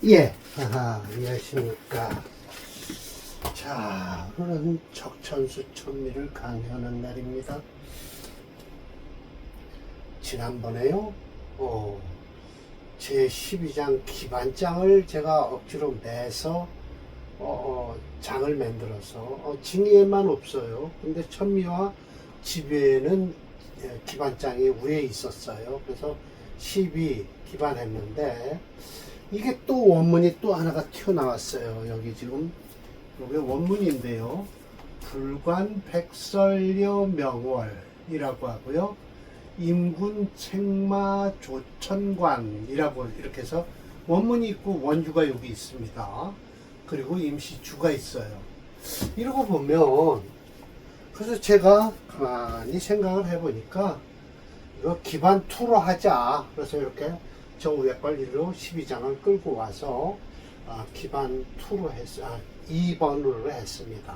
예, 안녕하십니까. 자, 오늘은 적천수천미를 강의하는 날입니다. 지난번에요, 제 12장 기반장을 제가 억지로 매서, 장을 만들어서, 징에만 없어요. 근데 천미와 집에는 기반장이 위에 있었어요. 그래서 12 기반했는데, 이게 또 원문이 또 하나가 튀어나왔어요. 여기 지금 이게 원문인데요. 불관 백설려 명월이라고 하고요. 임군 책마 조천관이라고 이렇게 해서 원문이 있고 원주가 여기 있습니다. 그리고 임시주가 있어요. 이러고 보면 그래서 제가 가만히 생각을 해보니까 이거 기반 2로 하자. 그래서 이렇게 저 위에 걸리로 12장을 끌고 와서 기반 2로 2번으로 했습니다.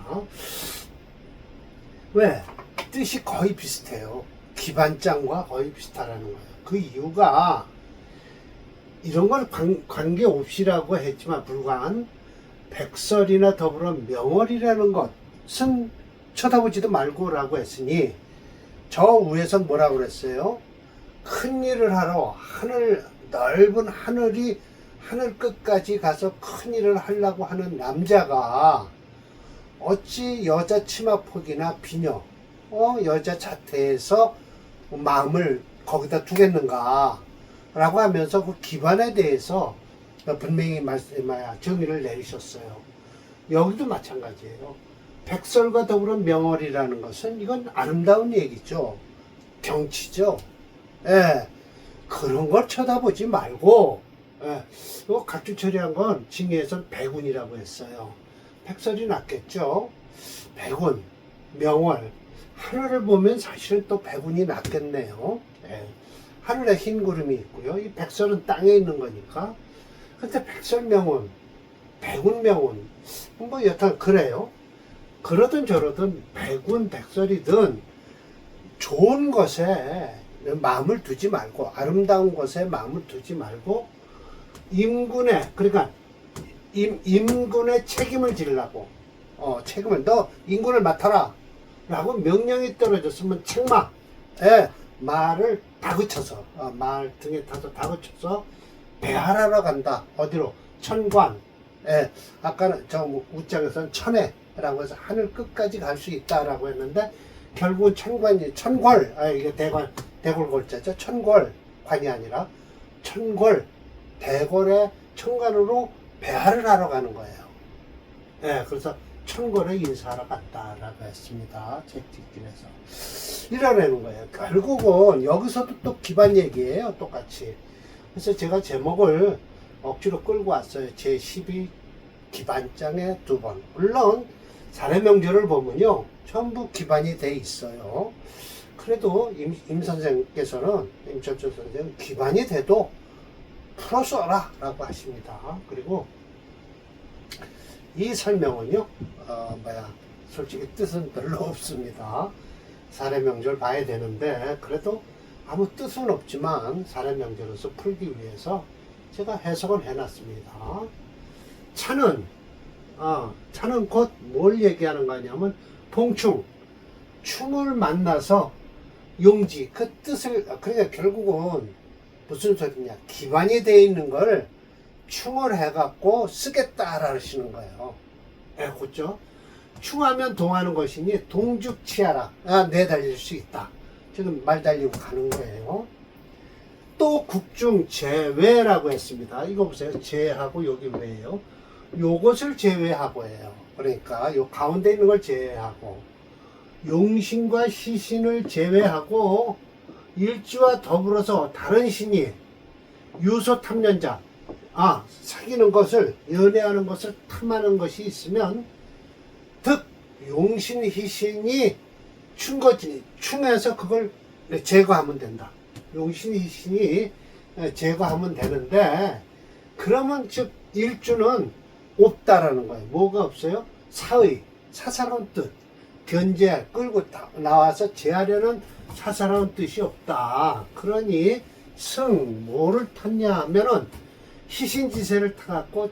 왜? 뜻이 거의 비슷해요. 기반장과 거의 비슷하다는 거예요. 그 이유가 이런 걸 관계없이라고 했지만 불관 백설이나 더불어 명월이라는 것은 쳐다보지도 말고라고 했으니 저 위에서 뭐라고 그랬어요? 큰 일을 하러 넓은 하늘 끝까지 가서 큰 일을 하려고 하는 남자가 어찌 여자 치마폭이나 비녀, 여자 자태에서 마음을 거기다 두겠는가 라고 하면서 그 기반에 대해서 분명히 정의를 내리셨어요. 여기도 마찬가지예요. 백설과 더불어 명월이라는 것은 이건 아름다운 얘기죠. 경치죠. 예. 그런 걸 쳐다보지 말고, 예, 이거 각주 처리한 건 징에선 백운이라고 했어요. 백설이 낫겠죠. 백운, 명월, 하늘을 보면 사실은 또 백운이 낫겠네요. 예. 하늘에 흰 구름이 있고요. 이 백설은 땅에 있는 거니까. 근데 백설 명운, 백운 명운, 뭐 여튼 그래요. 그러든 저러든 백운, 백설이든 좋은 것에 마음을 두지 말고 아름다운 것에 마음을 두지 말고 임군의 그러니까 임군의 책임을 지려고 책임을 너 임군을 맡아라 라고 명령이 떨어졌으면 책마에 말을 다그쳐서 말 등에 타서 다그쳐서 배하러 간다. 어디로? 천관. 아까는 저 우장에서는 천해라고 해서 하늘 끝까지 갈 수 있다라고 했는데 결국 천관이 천궐 이게 대궐골자죠. 천궐관이 아니라 천궐 대궐의 천관으로 배하를 하러 가는 거예요. 그래서 천궐에 인사하러 갔다라고 했습니다. 책찍길에서 이러내는 거예요. 결국은 여기서도 또 기반 얘기예요. 똑같이. 그래서 제가 제목을 억지로 끌고 왔어요. 제12 기반장의 2번. 물론 사례명절을 보면요 전부 기반이 돼 있어요. 그래도 임 선생께서는 임철조 선생은 기반이 돼도 풀어 써라 라고 하십니다. 그리고 이 설명은요 솔직히 뜻은 별로 없습니다. 사례명절 봐야 되는데 그래도 아무 뜻은 없지만 사례명절에서 풀기 위해서 제가 해석을 해놨습니다. 차는 곧 뭘 얘기하는 거냐면 봉충, 충을 만나서 용지, 그 뜻을, 그러니까 결국은 무슨 소리냐. 기반이 되어 있는 걸 충을 해갖고 쓰겠다 하시는 거예요. 그렇죠? 충하면 동하는 것이니 동죽치하라. 내달릴 수 있다. 지금 말 달리고 가는 거예요. 또 국중 제외라고 했습니다. 이거 보세요. 제하고 여기 왜예요? 요것을 제외하고 해요. 그러니까 요 가운데 있는 걸 제외하고 용신과 시신을 제외하고 일지와 더불어서 다른 신이 유소 탐년자 사귀는 것을 연애하는 것을 탐하는 것이 있으면 득 용신 희신이 충해서 그걸 제거하면 된다. 용신 희신이 제거하면 되는데 그러면 즉 일주는 없다라는 거예요. 뭐가 없어요? 사사로운 뜻. 견제, 끌고 나와서 제하려는 사사로운 뜻이 없다. 그러니 뭐를 탔냐 하면은 희신지세를 타갖고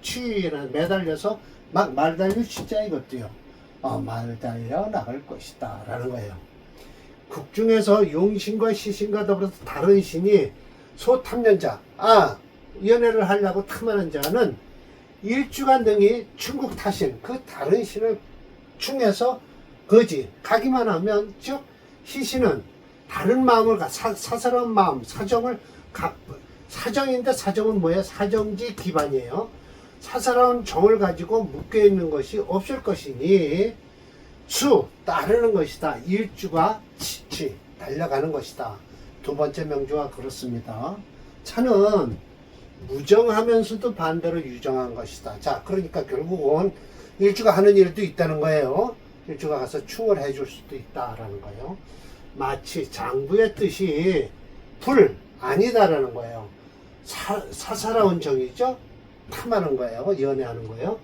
취위에 매달려서 막 말달릴 진짜 이것도요. 말달려 나갈 것이다 라는 거예요. 국중에서 용신과 시신과 더불어서 다른 신이 소탐년자, 연애를 하려고 탐하는 자는 일주간 등이 충국 타신 그 다른 신을 충해서 거지 가기만 하면, 즉 희신은 다른 마음을 사사로운 마음, 사정인데 사정은 뭐예요? 사정지 기반이에요. 사사로운 정을 가지고 묶여 있는 것이 없을 것이니 따르는 것이다. 일주가 달려가는 것이다. 두 번째 명주가 그렇습니다. 차는 무정하면서도 반대로 유정한 것이다. 자, 그러니까 결국은 일주가 하는 일도 있다는 거예요. 일주가 가서 충을 해줄 수도 있다라는 거예요. 마치 장부의 뜻이 아니다라는 거예요. 사사로운 정이죠. 탐하는 거예요. 연애하는 거예요.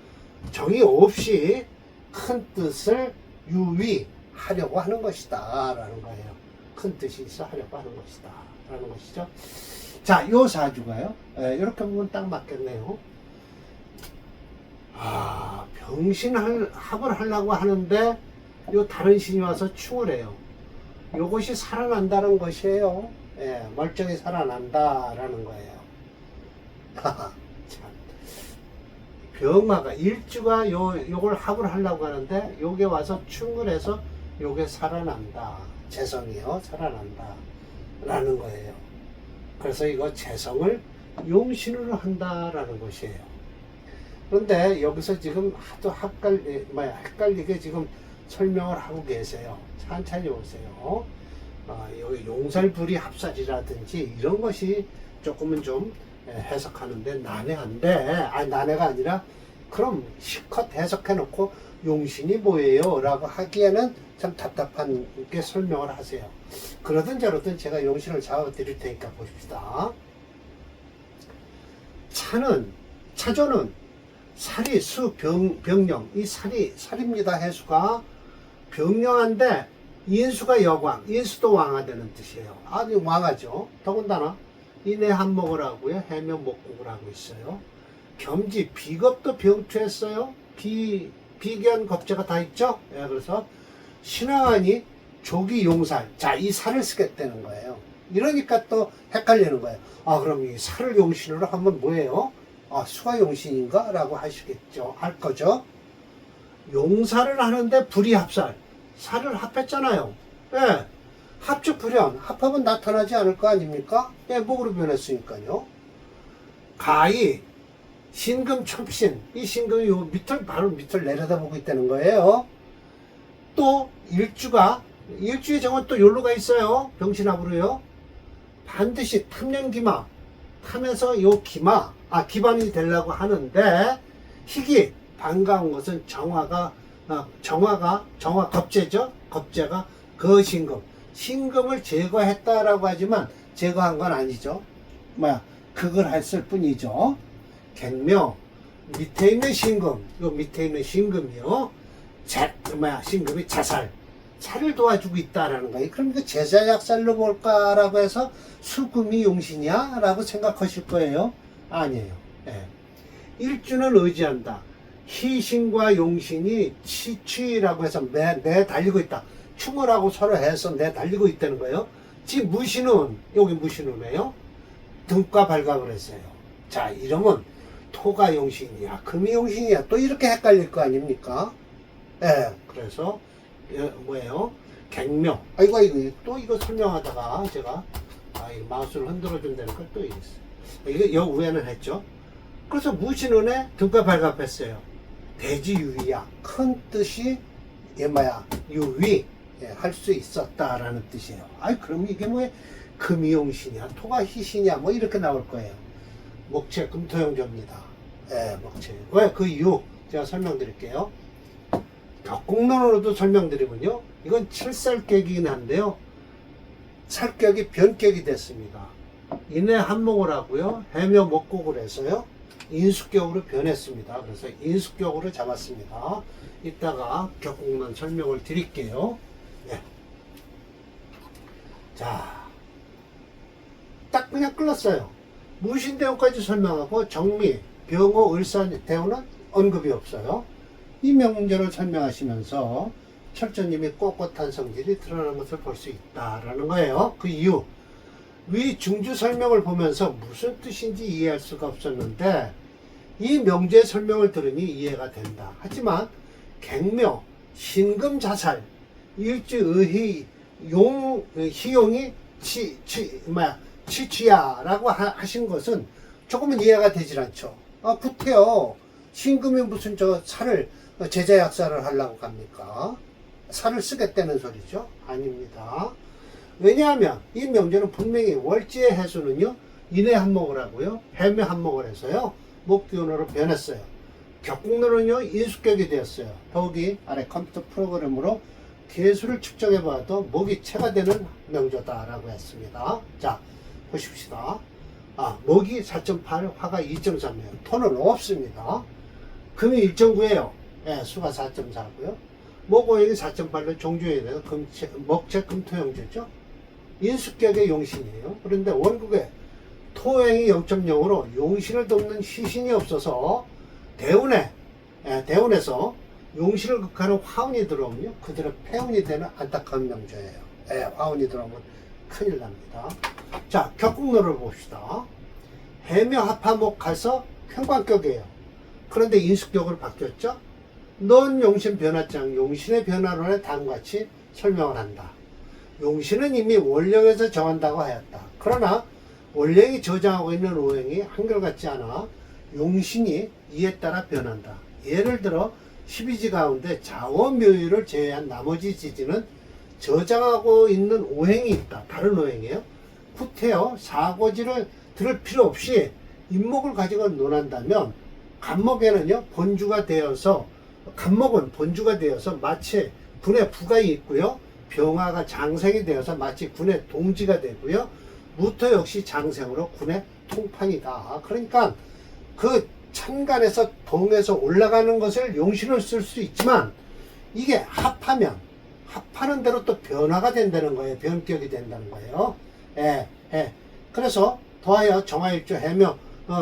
정이 없이 큰 뜻을 유위하려고 하는 것이다 라는 거예요. 큰 뜻이 있어 하려고 하는 것이다 라는 것이죠. 자, 요 사주가요, 이렇게 보면 딱 맞겠네요. 병신합을 하려고 하는데 요 다른 신이 와서 충을 해요. 요것이 살아난다는 것이에요. 멀쩡히 살아난다라는 거예요. 참. 병마가 일주가 요걸 합을 하려고 하는데 요게 와서 충을 해서 요게 살아난다. 재성이요. 살아난다. 라는 거예요. 그래서 이거 재성을 용신으로 한다라는 것이에요. 그런데 여기서 지금 하도 헷갈리게 지금 설명을 하고 계세요. 천천히 오세요. 여기 용살불이 합살이라든지 이런 것이 조금은 좀 해석하는데 난해한데, 난해가 아니라 그럼 실컷 해석해 놓고 용신이 뭐예요? 라고 하기에는 참 답답한 게 설명을 하세요. 그러든 저러든 제가 용신을 잡아 드릴 테니까 보십시다. 차조는 살이 병령, 이 살입니다. 해수가 병령한데 인수가 여광, 인수도 왕하되는 뜻이에요. 아주 왕하죠. 더군다나 인해 한목을 하고요. 해묘 목국을 하고 있어요. 겸지, 비겁도 병투했어요. 비견 겁재가 다 있죠. 그래서 신화관이 조기 용살, 자, 이 살을 쓰겠다는 거예요. 이러니까 또 헷갈리는 거예요. 그럼 이 살을 용신으로 하면 뭐예요? 수가 용신인가? 라고 하시겠죠. 할 거죠. 용살을 하는데 불이합살, 살을 합했잖아요. 합축불현, 합하면 나타나지 않을 거 아닙니까? 목으로 변했으니까요. 가히, 신금 첩신, 이 신금이 요 바로 밑을 내려다보고 있다는 거예요. 또 일주의 정은 또 요로가 있어요. 병신합으로요. 반드시 탐년기마, 탐에서 요 기반이 되려고 하는데, 희기, 반가운 것은 정화 겁재죠. 겁재가 그 신금을 제거했다라고 하지만 제거한 건 아니죠. 그걸 했을 뿐이죠. 갱묘, 밑에 있는 신금, 요 밑에 있는 신금이요. 신금이 살을 도와주고 있다라는 거예요. 그럼 이거 제자약살로 볼까라고 해서 수금이 용신이야? 라고 생각하실 거예요. 아니에요. 일주는 의지한다. 희신과 용신이 취라고 해서 내 달리고 있다. 충을 하고 서로 해서 내 달리고 있다는 거예요. 지금 무신은, 여기 무신은이에요. 등과 발각을 했어요. 자, 이러면 토가 용신이야, 금이 용신이야, 또 이렇게 헷갈릴 거 아닙니까? 그래서 뭐예요? 갱묘. 또 이거 설명하다가 제가 마우스를 흔들어 준다는 걸 또 이랬어요. 이거 여 위에는 했죠. 그래서 무신은에 등과 발각했어요. 대지유의야, 큰 뜻이 유위 할 수 있었다라는 뜻이에요. 그럼 이게 금이 용신이야, 토가 희신이야, 이렇게 나올 거예요. 목체 금토용조입니다. 목체. 왜? 그 이유 제가 설명드릴게요. 격국론으로도 설명드리군요. 이건 칠살격이긴 한데요. 살격이 변격이 됐습니다. 인해 한목을 하고요. 해묘 목국을 해서요. 인수격으로 변했습니다. 그래서 인수격으로 잡았습니다. 이따가 격국론 설명을 드릴게요. 자, 딱 그냥 끌었어요. 무신대우까지 설명하고 정미, 병호, 을사대우는 언급이 없어요. 이 명제를 설명하시면서 철저님이 꼿꼿한 성질이 드러나는 것을 볼 수 있다라는 거예요. 그 이유, 위 중주 설명을 보면서 무슨 뜻인지 이해할 수가 없었는데 이 명제 설명을 들으니 이해가 된다. 하지만 갱묘, 신금 자살, 일주 의희, 희용이 치취야라고 하신 것은 조금은 이해가 되질 않죠. 구태여, 신금이 무슨 살을 제자 약사를 하려고 합니까? 살을 쓰겠다는 소리죠? 아닙니다. 왜냐하면 이 명제는 분명히 월지의 해수는요, 인해 한목을 하고요, 해묘 한목을 해서요, 목기운으로 변했어요. 격국론은요, 인수격이 되었어요. 더욱이 아래 컴퓨터 프로그램으로 개수를 측정해봐도 목이 체가 되는 명조다라고 했습니다. 자, 보십시다. 목이 4.8, 화가 2.3이에요. 토는 없습니다. 금이 1.9예요. 예, 수가 4.4고요. 목오행이 4.8로 종주에 대해서 목체 금토형제죠. 인수격의 용신이에요. 그런데 원국에 토행이 0.0으로 용신을 돕는 시신이 없어서 대운에서 용신을 극하는 화운이 들어오면요, 그대로 폐운이 되는 안타까운 명조예요. 화운이 들어오면 큰일 납니다. 자, 격국론을 봅시다. 해묘 합화목 가서 편관격이에요. 그런데 인수격으로 바뀌었죠. 넌 용신 변화장, 용신의 변화론에 다음같이 설명을 한다. 용신은 이미 원령에서 정한다고 하였다. 그러나 원령이 저장하고 있는 오행이 한결같지 않아 용신이 이에 따라 변한다. 예를 들어 12지 가운데 자원묘유를 제외한 나머지 지지는 저장하고 있는 오행이 있다. 다른 오행이에요. 구태여 사고지를 들을 필요 없이 인목을 가지고 논한다면 간목은 본주가 되어서 마치 군의 부가이 있고요. 병화가 장생이 되어서 마치 군의 동지가 되고요. 무토 역시 장생으로 군의 통판이다. 그러니까 그 천간에서 동에서 올라가는 것을 용신을 쓸 수 있지만 이게 합하는 대로 또 변화가 된다는 거예요. 변격이 된다는 거예요. 그래서 더하여 정화일주 해묘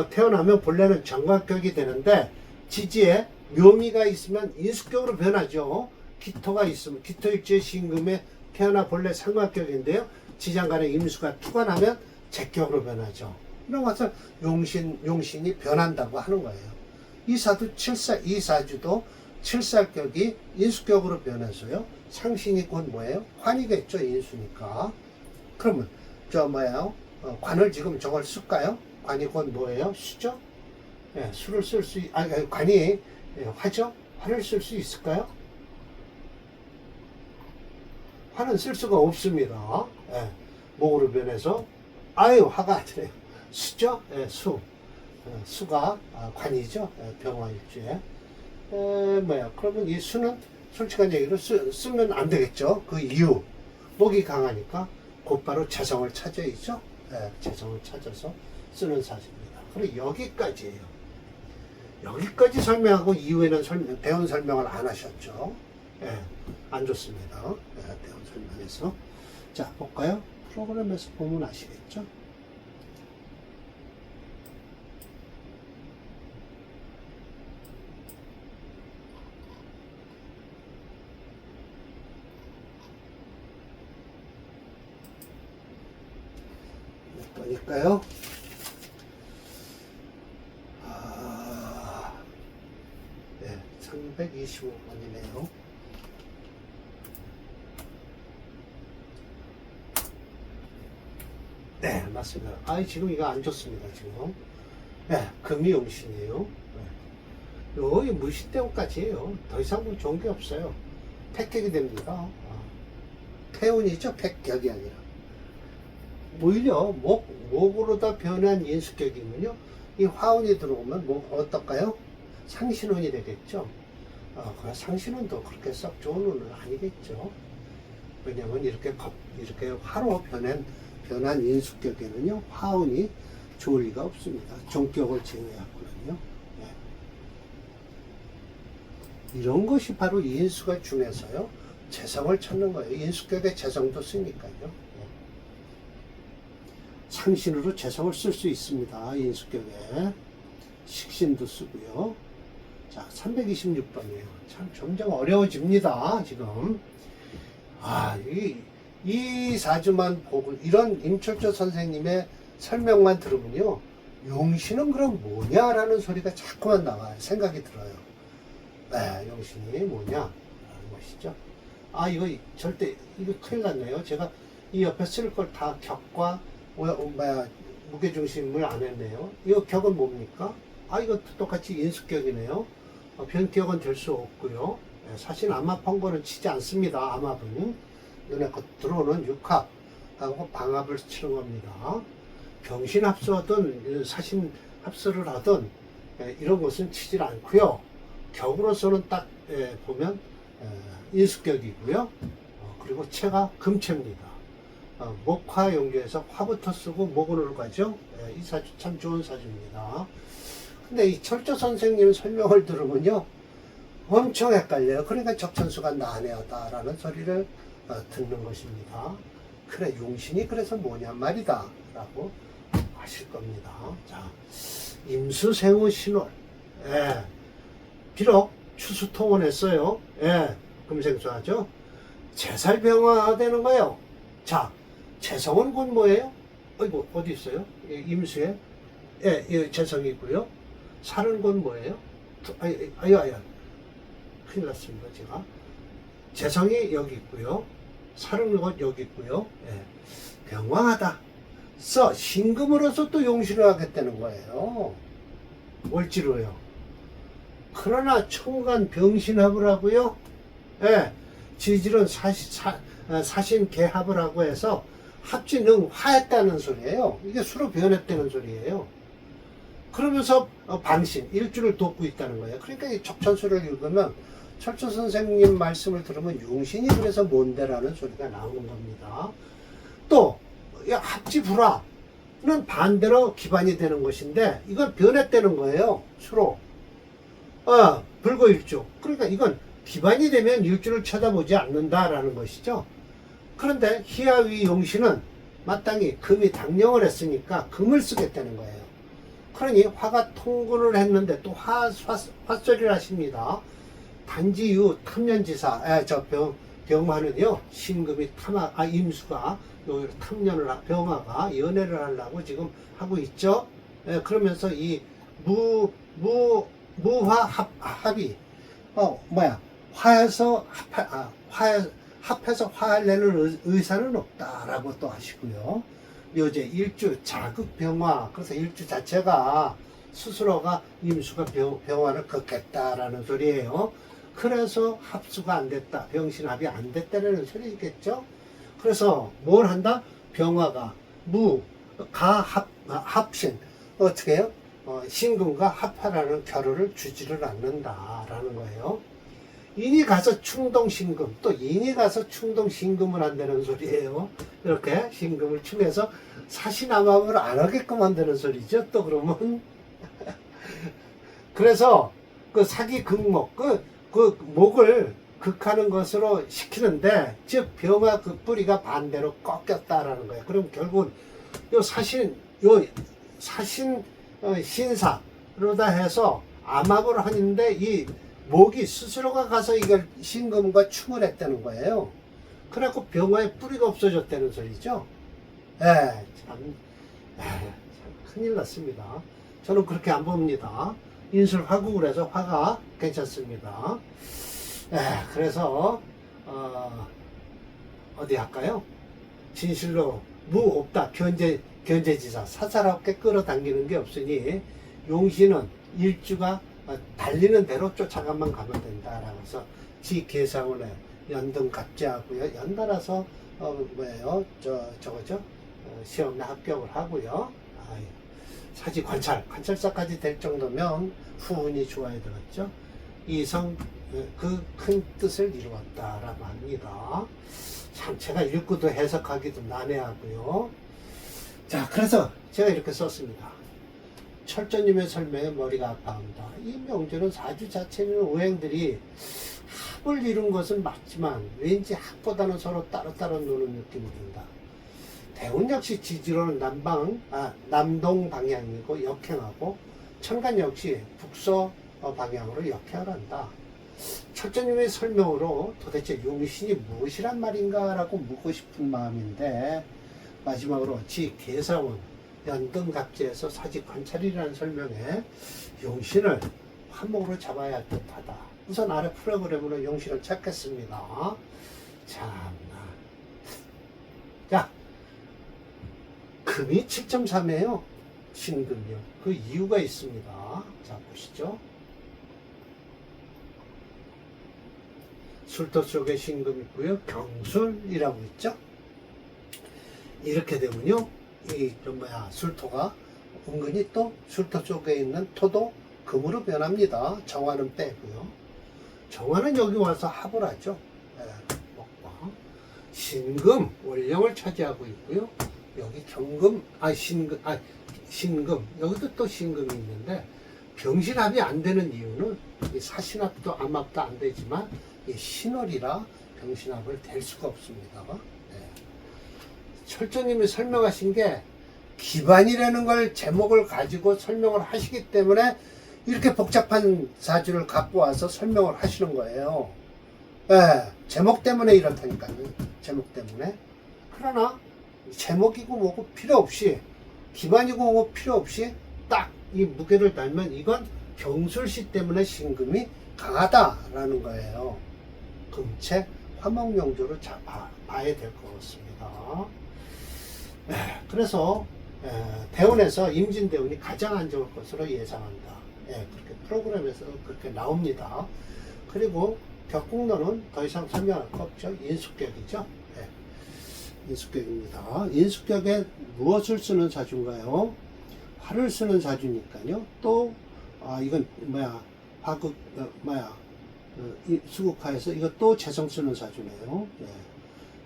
태어나면 본래는 정관격이 되는데 지지에 묘미가 있으면 인수격으로 변하죠. 기토가 있으면 기토일주의 신금에 태어나 본래 상관격인데요. 지장간에 임수가 투관하면 제격으로 변하죠. 이런 것을 용신이 변한다고 하는 거예요. 이 사주도 칠살격이 인수격으로 변해서요. 상신이 곧 뭐예요? 관이겠죠. 인수니까. 그러면 관을 지금 저걸 쓸까요? 관이 곧 뭐예요? 수죠? 수를 쓸 수, 관이 화죠? 화를 쓸 수 있을까요? 화는 쓸 수가 없습니다. 목으로 변해서 화가 아니래요. 수죠? 수가 관이죠. 병화일주에. 그러면 이 수는 솔직한 얘기로 쓰면 안 되겠죠. 그 이유, 목이 강하니까 곧바로 재성을 찾아야죠. 재성을 찾아서 쓰는 사주입니다. 그리고 여기까지예요. 여기까지 설명하고 이후에는 대원 설명을 안 하셨죠. 안 좋습니다. 대원 설명에서. 자, 볼까요? 프로그램에서 보면 아시겠죠? 몇 번일까요? 325번이네요. 네, 맞습니다. 지금 이거 안 좋습니다, 지금. 금이 용신이에요. 여기 무신대우까지예요. 더 이상 뭐 좋은 게 없어요. 폐격이 됩니다. 태운이죠, 폐격이 아니라. 오히려 목으로 다 변한 인수격이면요, 이 화운이 들어오면 어떨까요? 상신운이 되겠죠. 상신운도 그렇게 썩 좋은 운은 아니겠죠. 왜냐면 이렇게 화로 변한 인수격에는요, 화운이 좋을 리가 없습니다. 종격을 제외하고는요. 이런 것이 바로 인수가 중에서요, 재성을 찾는 거예요. 인수격에 재성도 쓰니까요. 상신으로 재성을 쓸 수 있습니다. 인수격에 식신도 쓰고요. 자, 326번이에요. 참 점점 어려워집니다. 지금 이 사주만 보고 이런 임철조 선생님의 설명만 들으면요, 용신은 그럼 뭐냐라는 소리가 자꾸만 나와요. 생각이 들어요. 네, 용신이 뭐냐라는 것이죠. 이거 절대 이거 큰일 났네요. 제가 이 옆에 쓸 걸 다 격과 무게중심을 안 했네요. 이거 격은 뭡니까? 이것도 똑같이 인수격이네요. 변격은 될 수 없고요. 사실 암합한거는 치지 않습니다. 암합은 눈에 들어오는 육합하고 방합을 치는 겁니다. 병신합수하든 사신합수를 하든 이런 것은 치질 않고요. 격으로서는 딱 보면 인수격이고요. 그리고 체가 금체입니다. 목화 용교에서 화부터 쓰고 목으로 가죠. 이 사주 참 좋은 사주입니다. 근데 이 철조 선생님 설명을 들으면요, 엄청 헷갈려요. 그러니까 적천수가 난해하다라는 소리를 듣는 것입니다. 그래, 용신이 그래서 뭐냔 말이다 라고 하실 겁니다. 자, 임수생우 신월. 비록 추수통원했어요. 금생수하죠. 재살병화 되는 거예요. 자, 재성은 곧 뭐예요? 어이구, 어디 있어요? 임수에? 재성이 있고요. 살은 곧 뭐예요? 큰일 났습니다, 제가. 재성이 여기 있고요. 살은 곧 여기 있고요. 병왕하다. 신금으로서 또 용신을 하겠다는 거예요. 월지로요. 그러나 청간 병신합을 하고요. 지질은 사신개합을 하고 해서 합진응 화했다는 소리예요. 이게 수로 변했다는 소리예요. 그러면서 방신, 일주를 돕고 있다는 거예요. 그러니까 이 적천수를 읽으면 철조 선생님 말씀을 들으면 용신이 그래서 뭔데라는 소리가 나오는 겁니다. 또 합지불화는 반대로 기반이 되는 것인데 이건 변했다는 거예요. 수로. 불고일주. 그러니까 이건 기반이 되면 일주를 쳐다보지 않는다라는 것이죠. 그런데 희하위 용신은 마땅히 금이 당령을 했으니까 금을 쓰겠다는 거예요. 그러니 화가 통근을 했는데 또 화소리를 하십니다. 단지유 탐년지사, 병화는요, 신금이 임수가 탐년을, 병화가 연애를 하려고 지금 하고 있죠. 그러면서 이 무화 합이, 합해서 화하려는 의사는 없다라고 또 하시고요. 요제 일주 자극 병화, 그래서 일주 자체가 스스로가 임수가 병화를 걷겠다라는 소리예요. 그래서 합수가 안 됐다, 병신합이 안 됐다는 소리겠죠. 그래서 뭘 한다? 병화가 합신 어떻게 해요? 신금과 합하라는 결혼을 주지를 않는다라는 거예요. 인이 가서 충동신금, 또 인이 가서 충동신금을 한다는 소리예요. 이렇게 신금을 충해서 사신암합을 안 하게끔 한다는 소리죠. 또 그러면 그래서 그 사기 극목, 그 목을 극하는 것으로 시키는데, 즉 병화 그 뿌리가 반대로 꺾였다라는 거예요. 그럼 결국은 요 사신 신사로다 해서 암합을 하는데 이 목이 스스로가 가서 이걸 신금과 충을 했다는 거예요. 그래갖고 병화의 뿌리가 없어졌다는 소리죠. 참 큰일 났습니다. 저는 그렇게 안 봅니다. 인술화국을 해서 화가 괜찮습니다. 그래서 어디 할까요? 진실로 무없다, 견제지사, 사사롭게 끌어당기는 게 없으니 용신은 일주가 달리는 대로 쫓아가만 가면 된다라고 해서 지계사원에 연등갑제하고요. 연달아서 저거죠. 시험에 합격을 하고요. 사지 관찰사까지 될 정도면 후운이 좋아야 되겠죠. 이성 그 큰 뜻을 이루었다라고 합니다. 참 제가 읽고도 해석하기도 난해하고요. 자, 그래서 제가 이렇게 썼습니다. 철조님의 설명에 머리가 아파합니다. 이 명절은 사주 자체는 오행들이 합을 이룬 것은 맞지만 왠지 합보다는 서로 따로따로 노는 느낌이 든다. 대운 역시 지지로는 남동 방향이고 역행하고, 천간 역시 북서 방향으로 역행을 한다. 철저님의 설명으로 도대체 용신이 무엇이란 말인가라고 묻고 싶은 마음인데, 마지막으로 지 계사운 연등갑지에서 사지 관찰이라는 설명에 용신을 화목으로 잡아야 할 듯하다. 우선 아래 프로그램으로 용신을 찾겠습니다. 참나. 자, 금이 7.3이에요. 신금이요. 그 이유가 있습니다. 자, 보시죠. 술토 속에 신금 있고요. 경술이라고 있죠. 이렇게 되면요, 술토가 은근히 또 술토 쪽에 있는 토도 금으로 변합니다. 정화는 빼고요. 정화는 여기 와서 합을 하죠. 신금, 월령을 차지하고 있고요. 여기 경금, 신금, 여기도 또 신금이 있는데, 병신합이 안 되는 이유는 사신합도 암합도 안 되지만 신월이라 병신합을 될 수가 없습니다. 철저님이 설명하신 게 기반이라는 걸 제목을 가지고 설명을 하시기 때문에 이렇게 복잡한 사주를 갖고 와서 설명을 하시는 거예요. 제목 때문에 이렇다니까요. 제목 때문에. 그러나 제목이고 뭐고 필요 없이, 기반이고 뭐고 필요 없이 딱 이 무게를 달면 이건 경술시 때문에 신금이 강하다라는 거예요. 금체 화목명조로 봐야 될 것 같습니다. 그래서 대운에서 임진대운이 가장 안 좋을 것으로 예상한다. 그렇게 프로그램에서 그렇게 나옵니다. 그리고 격국론은 더 이상 설명할 거 없죠. 인수격이죠. 인수격입니다. 인수격에 무엇을 쓰는 사주인가요? 화를 쓰는 사주니까요. 또 이건 화극 수국화에서 이거 또 재성 쓰는 사주네요.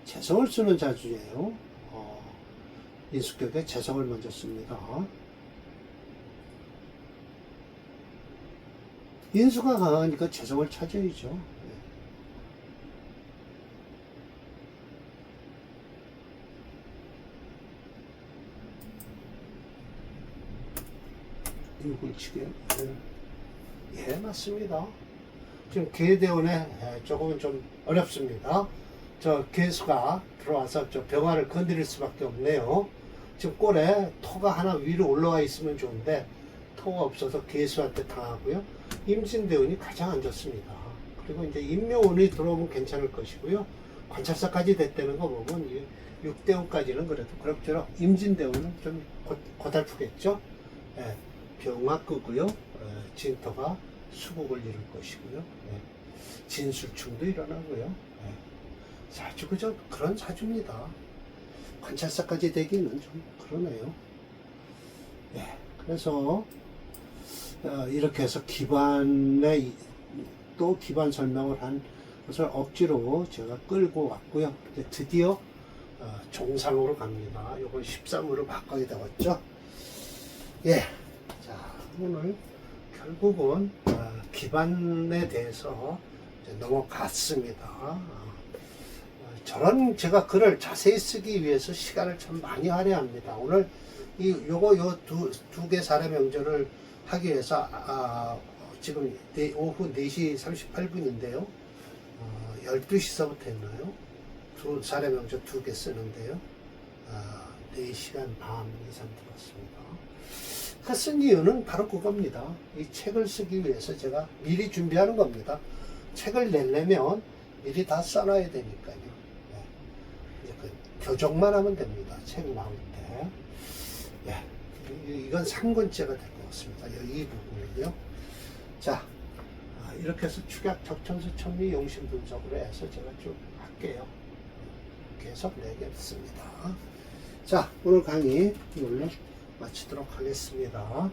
재성을 쓰는 사주예요. 인수격에 재성을 먼저 씁니다. 인수가 강하니까 재성을 찾아야죠. 일굴치게. 맞습니다. 지금 계대운에 조금은 좀 어렵습니다. 저 계수가 들어와서 저 병화를 건드릴 수밖에 없네요. 지금 꼴에 토가 하나 위로 올라와 있으면 좋은데 토가 없어서 계수한테 당하고요. 임진대운이 가장 안 좋습니다. 그리고 이제 임묘운이 들어오면 괜찮을 것이고요. 관찰사까지 됐다는 거 보면 6대운까지는 그래도 그럭저럭, 임진대운은 좀 고달프겠죠. 병화 끄고요. 진토가 수국을 이룰 것이고요. 진술충도 일어나고요. 사주 그저 그런 사주입니다. 관찰사까지 되기는 좀 그러네요. 그래서 이렇게 해서 기반에 또 기반 설명을 한 것을 억지로 제가 끌고 왔고요. 드디어 종상으로 갑니다. 요걸 13으로 바꿔야 되겠죠. 자, 오늘 결국은 기반에 대해서 넘어갔습니다. 저런 제가 글을 자세히 쓰기 위해서 시간을 참 많이 할애합니다. 오늘 요 두 개 사례 명절을 하기 위해서 지금 오후 4시 38분인데요. 12시서부터 했나요? 두 사례 명절 2개 쓰는데요. 4시간 반 이상 들었습니다. 쓴 이유는 바로 그겁니다. 이 책을 쓰기 위해서 제가 미리 준비하는 겁니다. 책을 내려면 미리 다 써놔야 되니까요. 이제 그 교정만 하면 됩니다. 책 나올 때. 이건 상권죄가 될 것 같습니다. 이 부분은요. 자, 이렇게 해서 축약, 적천수, 천미, 용신 분석으로 해서 제가 쭉 할게요. 계속 내겠습니다. 자, 오늘 강의 이걸로 마치도록 하겠습니다.